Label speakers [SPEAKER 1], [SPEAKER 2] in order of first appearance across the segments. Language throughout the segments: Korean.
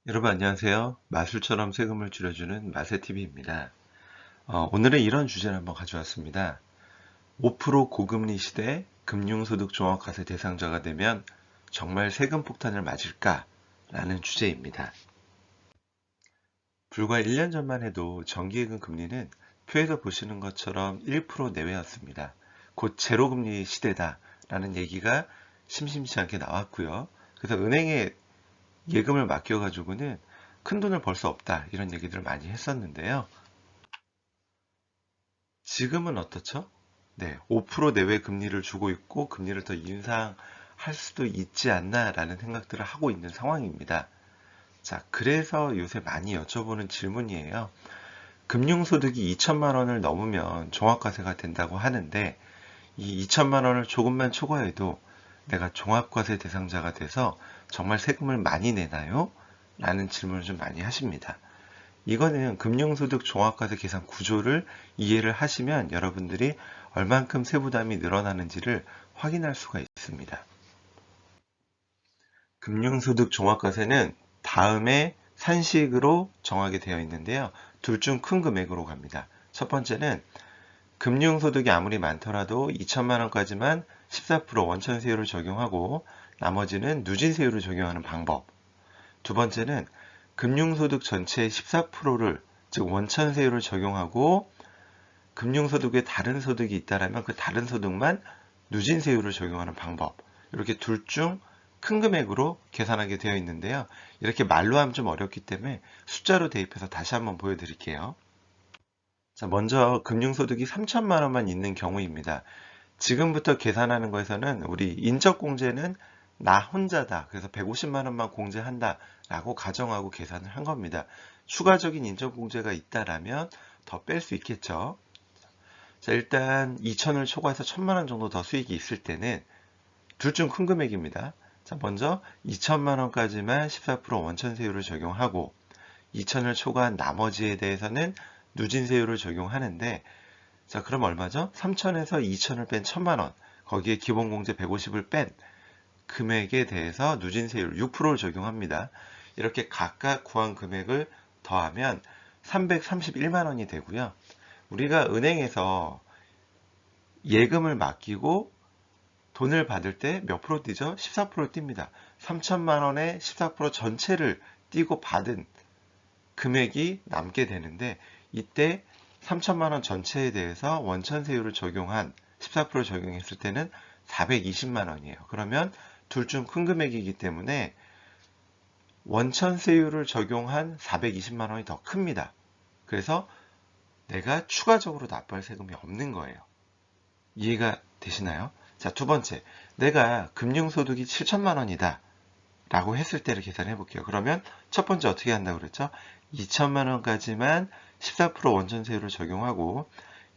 [SPEAKER 1] 여러분 안녕하세요. 마술처럼 세금을 줄여주는 마세TV입니다. 오늘은 이런 주제를 한번 가져왔습니다. 5% 고금리 시대 금융소득 종합과세 대상자가 되면 정말 세금 폭탄을 맞을까? 라는 주제입니다. 불과 1년 전만 해도 정기예금 금리는 표에서 보시는 것처럼 1% 내외였습니다. 곧 제로금리 시대다 라는 얘기가 심심치 않게 나왔고요. 그래서 은행에 예금을 맡겨가지고는 큰 돈을 벌 수 없다 이런 얘기들을 많이 했었는데요. 지금은 어떻죠? 네, 5% 내외 금리를 주고 있고 금리를 더 인상할 수도 있지 않나라는 생각들을 하고 있는 상황입니다. 자, 그래서 요새 많이 여쭤보는 질문이에요. 금융소득이 2천만 원을 넘으면 종합과세가 된다고 하는데 이 2천만 원을 조금만 초과해도 내가 종합과세 대상자가 돼서 정말 세금을 많이 내나요? 라는 질문을 좀 많이 하십니다. 이거는 금융소득 종합과세 계산 구조를 이해를 하시면 여러분들이 얼만큼 세부담이 늘어나는지를 확인할 수가 있습니다. 금융소득 종합과세는 다음에 산식으로 정하게 되어 있는데요. 둘 중 큰 금액으로 갑니다. 첫 번째는 금융소득이 아무리 많더라도 2천만 원까지만 14% 원천세율을 적용하고 나머지는 누진세율을 적용하는 방법. 두 번째는 금융소득 전체의 14%를 즉 원천세율을 적용하고 금융소득에 다른 소득이 있다면 그 다른 소득만 누진세율을 적용하는 방법. 이렇게 둘 중 큰 금액으로 계산하게 되어 있는데요. 이렇게 말로 하면 좀 어렵기 때문에 숫자로 대입해서 다시 한번 보여드릴게요. 자, 먼저 금융소득이 3천만 원만 있는 경우입니다. 지금부터 계산하는 거에서는 우리 인적공제는 나 혼자다. 그래서 150만 원만 공제한다. 라고 가정하고 계산을 한 겁니다. 추가적인 인적공제가 있다라면 더 뺄 수 있겠죠. 자, 일단 2천을 초과해서 1천만 원 정도 더 수익이 있을 때는 둘 중 큰 금액입니다. 자, 먼저 2천만 원까지만 14% 원천세율을 적용하고 2천을 초과한 나머지에 대해서는 누진세율을 적용하는데 자, 그럼 얼마죠? 3천에서 2천을 뺀 1천만 원, 거기에 기본공제 150을 뺀 금액에 대해서 누진세율 6%를 적용합니다. 이렇게 각각 구한 금액을 더하면 331만 원이 되고요. 우리가 은행에서 예금을 맡기고 돈을 받을 때 몇 프로 뛰죠? 14% 뜁니다. 3천만 원에 14% 전체를 띄고 받은 금액이 남게 되는데 이때 3천만 원 전체에 대해서 원천세율을 적용한 14% 적용했을 때는 420만 원이에요. 그러면 둘 중 큰 금액이기 때문에 원천세율을 적용한 420만 원이 더 큽니다. 그래서 내가 추가적으로 납부할 세금이 없는 거예요. 이해가 되시나요? 자, 두 번째. 내가 금융소득이 7천만 원이다. 라고 했을 때를 계산해 볼게요. 그러면 첫 번째 어떻게 한다고 그랬죠? 2천만 원까지만 14% 원천세율을 적용하고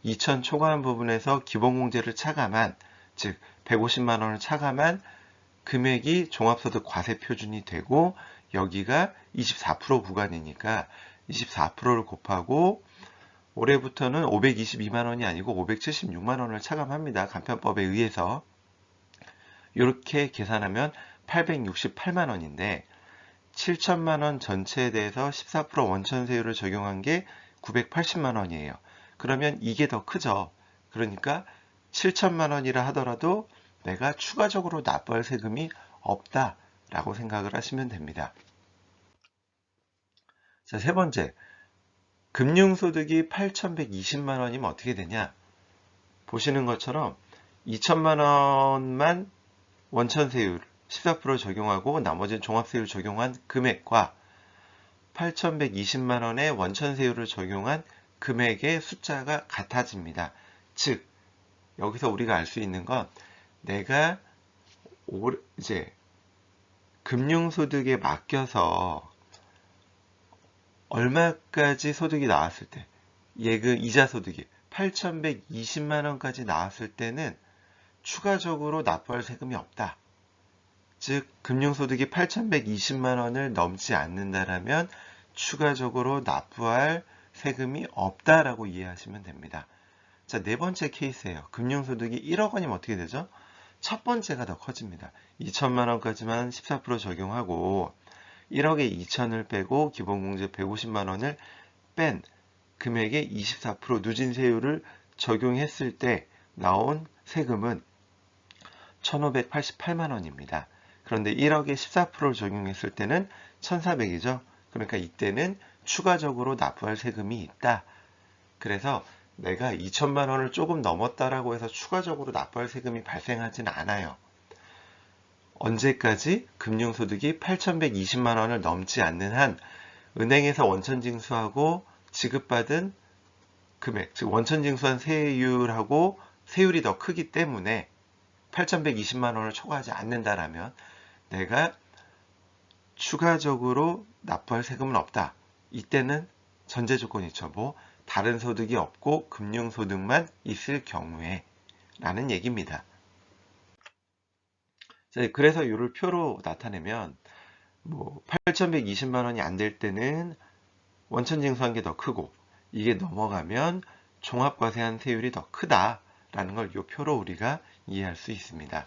[SPEAKER 1] 2천 초과한 부분에서 기본공제를 차감한 즉 150만 원을 차감한 금액이 종합소득 과세 표준이 되고 여기가 24% 구간이니까 24%를 곱하고 올해부터는 522만 원이 아니고 576만 원을 차감합니다. 간편법에 의해서 이렇게 계산하면 868만 원인데 7천만 원 전체에 대해서 14% 원천세율을 적용한 게 980만 원이에요. 그러면 이게 더 크죠. 그러니까 7천만 원이라 하더라도 내가 추가적으로 납부할 세금이 없다라고 생각을 하시면 됩니다. 자, 세 번째. 금융소득이 8,120만 원이면 어떻게 되냐? 보시는 것처럼 2천만 원만 원천세율 14% 적용하고 나머지는 종합세율 적용한 금액과 8,120만 원의 원천세율을 적용한 금액의 숫자가 같아집니다. 즉, 여기서 우리가 알 수 있는 건 내가 이제 금융소득에 맡겨서 얼마까지 소득이 나왔을 때 예금 이자 소득이 8,120만 원까지 나왔을 때는 추가적으로 납부할 세금이 없다. 즉 금융소득이 8,120만 원을 넘지 않는다라면 추가적으로 납부할 세금이 없다라고 이해하시면 됩니다. 자, 네 번째 케이스예요. 금융소득이 1억 원이면 어떻게 되죠? 첫 번째가 더 커집니다. 2천만 원까지만 14% 적용하고 1억에 2천을 빼고 기본공제 150만 원을 뺀 금액의 24% 누진세율을 적용했을 때 나온 세금은 1,588만 원입니다. 그런데 1억에 14%를 적용했을 때는 1,400이죠. 그러니까 이때는 추가적으로 납부할 세금이 있다. 그래서 내가 2천만 원을 조금 넘었다라고 해서 추가적으로 납부할 세금이 발생하진 않아요. 언제까지? 금융소득이 8,120만 원을 넘지 않는 한 은행에서 원천징수하고 지급받은 금액, 즉 원천징수한 세율하고 세율이 더 크기 때문에 8,120만 원을 초과하지 않는다라면 내가 추가적으로 납부할 세금은 없다. 이때는 전제 조건이죠. 뭐 다른 소득이 없고 금융소득만 있을 경우에 라는 얘기입니다. 그래서 이를 표로 나타내면 뭐 8,120만 원이 안 될 때는 원천징수한 게 더 크고 이게 넘어가면 종합과세한 세율이 더 크다라는 걸 이 표로 우리가 이해할 수 있습니다.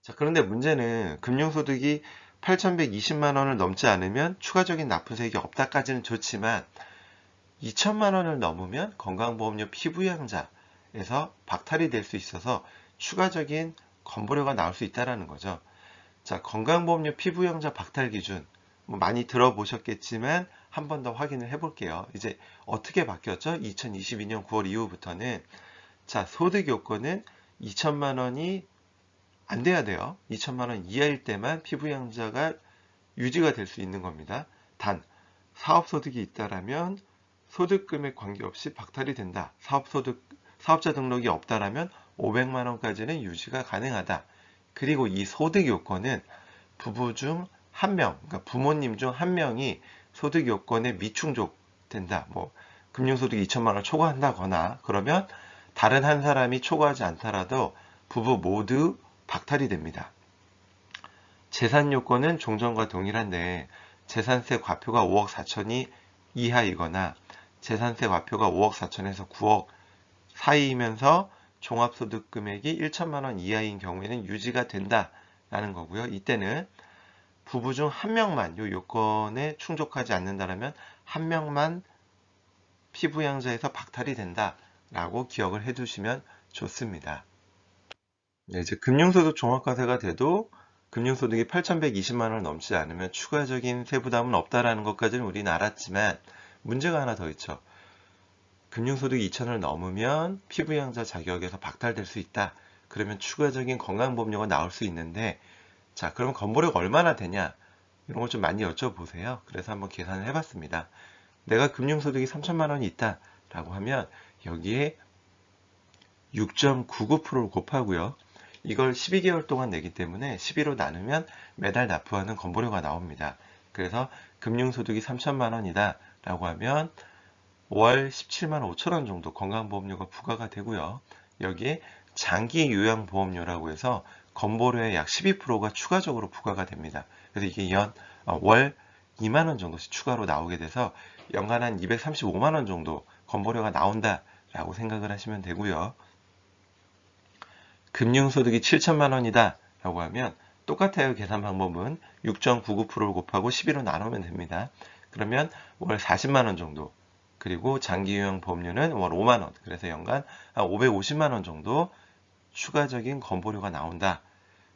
[SPEAKER 1] 자, 그런데 문제는 금융소득이 8,120만 원을 넘지 않으면 추가적인 납부세액이 없다까지는 좋지만 2천만 원을 넘으면 건강보험료 피부양자에서 박탈이 될 수 있어서 추가적인 건보료가 나올 수 있다는 거죠. 자, 건강보험료 피부양자 박탈 기준 뭐 많이 들어보셨겠지만 한 번 더 확인을 해볼게요. 이제 어떻게 바뀌었죠? 2022년 9월 이후부터는 자, 소득 요건은 2천만 원이 안 돼야 돼요. 2천만 원 이하일 때만 피부양자가 유지가 될 수 있는 겁니다. 단 사업소득이 있다라면 소득금액 관계없이 박탈이 된다. 사업자 등록이 없다라면 500만 원까지는 유지가 가능하다. 그리고 이 소득 요건은 부부 중 한 명, 그러니까 부모님 중 한 명이 소득 요건에 미충족된다. 뭐 금융소득 2천만 원을 초과한다거나 그러면 다른 한 사람이 초과하지 않더라도 부부 모두 박탈이 됩니다. 재산 요건은 종전과 동일한데 재산세 과표가 5억 4천이 이하이거나 재산세 과표가 5억 4천에서 9억 사이이면서 종합소득 금액이 1천만 원 이하인 경우에는 유지가 된다라는 거고요. 이때는 부부 중 한 명만 이 요건에 충족하지 않는다면 한 명만 피부양자에서 박탈이 된다라고 기억을 해두시면 좋습니다. 네, 이제 금융소득 종합과세가 돼도 금융소득이 8,120만 원을 넘지 않으면 추가적인 세부담은 없다라는 것까지는 우리는 알았지만 문제가 하나 더 있죠. 금융소득이 2천을 넘으면 피부양자 자격에서 박탈될 수 있다. 그러면 추가적인 건강보험료가 나올 수 있는데 자, 그러면 건보료가 얼마나 되냐? 이런 걸 좀 많이 여쭤보세요. 그래서 한번 계산을 해봤습니다. 내가 금융소득이 3천만 원이 있다라고 하면 여기에 6.99%를 곱하고요. 이걸 12개월 동안 내기 때문에 12로 나누면 매달 납부하는 건보료가 나옵니다. 그래서 금융소득이 3천만 원이다 라고 하면 월 17만 5천 원 정도 건강보험료가 부과가 되고요. 여기에 장기요양보험료라고 해서 건보료의 약 12%가 추가적으로 부과가 됩니다. 그래서 이게 월 2만 원 정도씩 추가로 나오게 돼서 연간 한 235만 원 정도 건보료가 나온다라고 생각을 하시면 되고요. 금융소득이 7천만 원이다 라고 하면 똑같아요. 계산 방법은 6.99%를 곱하고 12로 나누면 됩니다. 그러면 월 40만 원 정도, 그리고 장기요양 보험료는 월 5만 원, 그래서 연간 550만 원 정도 추가적인 건보료가 나온다.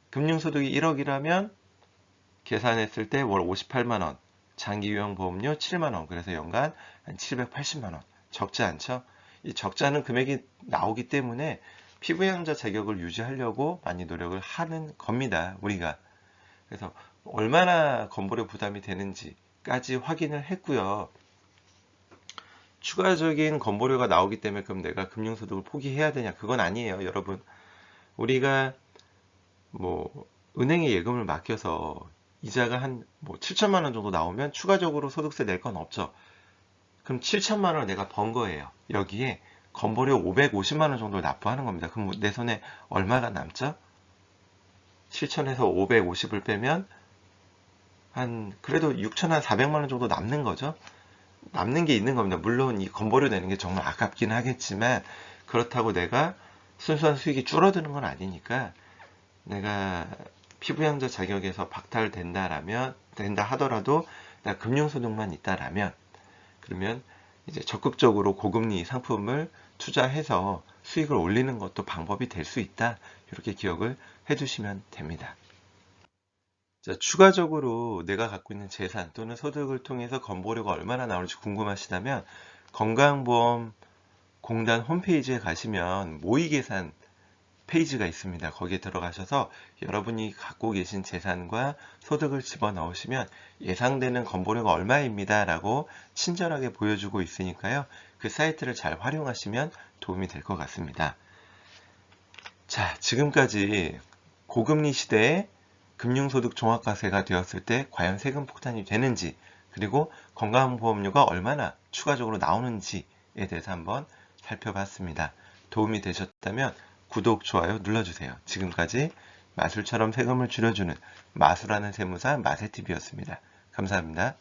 [SPEAKER 1] 금융소득이 1억이라면 계산했을 때 월 58만 원, 장기요양 보험료 7만 원, 그래서 연간 한 780만 원. 적지 않죠? 이 적지 않은 금액이 나오기 때문에 피부양자 자격을 유지하려고 많이 노력을 하는 겁니다. 우리가. 그래서 얼마나 건보료 부담이 되는지까지 확인을 했고요. 추가적인 건보료가 나오기 때문에 그럼 내가 금융소득을 포기해야 되냐? 그건 아니에요, 여러분. 우리가 뭐 은행에 예금을 맡겨서 이자가 한 7천만 원 정도 나오면 추가적으로 소득세 낼 건 없죠. 그럼 7천만 원을 내가 번 거예요. 여기에 건보료 550만 원 정도를 납부하는 겁니다. 그럼 내 손에 얼마가 남죠? 7천에서 550을 빼면 그래도 6,400만 원 정도 남는 거죠. 남는 게 있는 겁니다. 물론 이 건보료 내는 게 정말 아깝긴 하겠지만 그렇다고 내가 순수한 수익이 줄어드는 건 아니니까 내가 피부양자 자격에서 된다 하더라도 나 금융소득만 있다라면, 그러면 이제 적극적으로 고금리 상품을 투자해서 수익을 올리는 것도 방법이 될 수 있다. 이렇게 기억을 해두시면 됩니다. 자, 추가적으로 내가 갖고 있는 재산 또는 소득을 통해서 건보료가 얼마나 나올지 궁금하시다면 건강보험공단 홈페이지에 가시면 모의계산 페이지가 있습니다. 거기에 들어가셔서 여러분이 갖고 계신 재산과 소득을 집어넣으시면 예상되는 건보료가 얼마입니다 라고 친절하게 보여주고 있으니까요. 그 사이트를 잘 활용하시면 도움이 될 것 같습니다. 자, 지금까지 고금리 시대에 금융소득 종합과세가 되었을 때 과연 세금 폭탄이 되는지, 그리고 건강보험료가 얼마나 추가적으로 나오는지에 대해서 한번 살펴봤습니다. 도움이 되셨다면 구독, 좋아요 눌러주세요. 지금까지 마술처럼 세금을 줄여주는 마술하는 세무사 마세TV였습니다. 감사합니다.